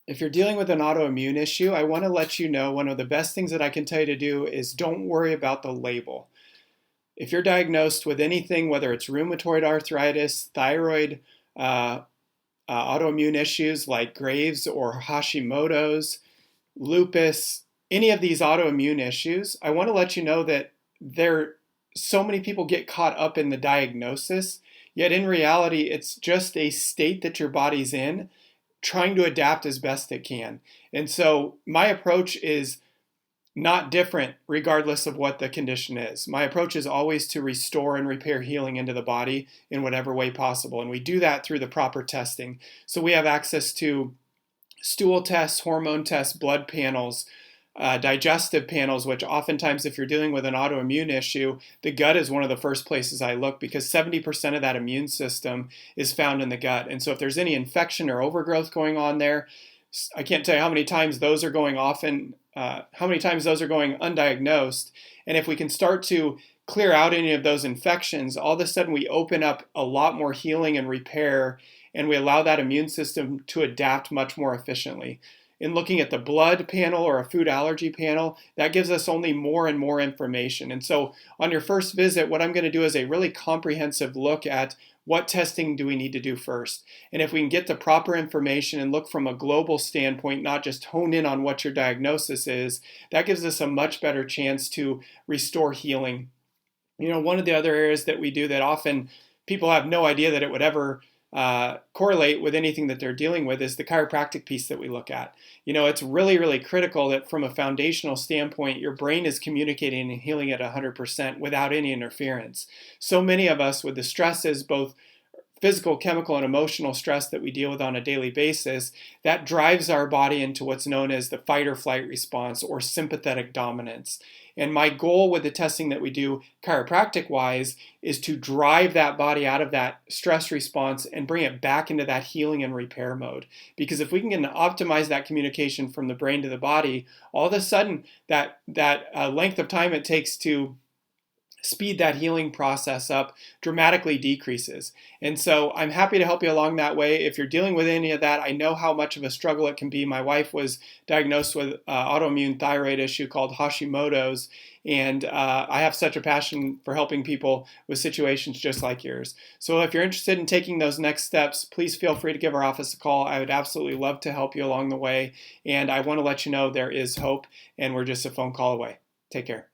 If you're dealing with an autoimmune issue, I want to let you know one of the best things that I can tell you to do is don't worry about the label. If you're diagnosed with anything, whether it's rheumatoid arthritis, thyroid, uh, autoimmune issues like Graves or Hashimoto's, lupus, any of these autoimmune issues, I want to let you know that so many people get caught up in the diagnosis, yet in reality, it's just a state that your body's in, trying to adapt as best it can. And so my approach is not different regardless of what the condition is. My approach is always to restore and repair healing into the body in whatever way possible. And we do that through the proper testing. So we have access to stool tests, hormone tests, blood panels, digestive panels, which oftentimes if you're dealing with an autoimmune issue, the gut is one of the first places I look because 70% of that immune system is found in the gut. And so if there's any infection or overgrowth going on there, I can't tell you how many times those are going how many times those are going undiagnosed. And if we can start to clear out any of those infections, all of a sudden we open up a lot more healing and repair, and we allow that immune system to adapt much more efficiently. In looking at the blood panel or a food allergy panel, that gives us only more and more information. And so on your first visit, what I'm going to do is a really comprehensive look at what testing do we need to do first. And if we can get the proper information and look from a global standpoint, not just hone in on what your diagnosis is, that gives us a much better chance to restore healing. One of the other areas that we do that often people have no idea that it would ever correlate with anything that they're dealing with is the chiropractic piece that we look at. It's really, really critical that from a foundational standpoint, your brain is communicating and healing at 100% without any interference. So many of us with the stresses, both physical, chemical, and emotional stress that we deal with on a daily basis, that drives our body into what's known as the fight or flight response or sympathetic dominance. And my goal with the testing that we do chiropractic-wise is to drive that body out of that stress response and bring it back into that healing and repair mode. Because if we can optimize that communication from the brain to the body, all of a sudden that length of time it takes to speed that healing process up dramatically decreases. And so I'm happy to help you along that way. If you're dealing with any of that, I know how much of a struggle it can be. My wife was diagnosed with autoimmune thyroid issue called Hashimoto's, and I have such a passion for helping people with situations just like yours. So if you're interested in taking those next steps, please feel free to give our office a call. I would absolutely love to help you along the way. And I want to let you know there is hope, and we're just a phone call away. Take care.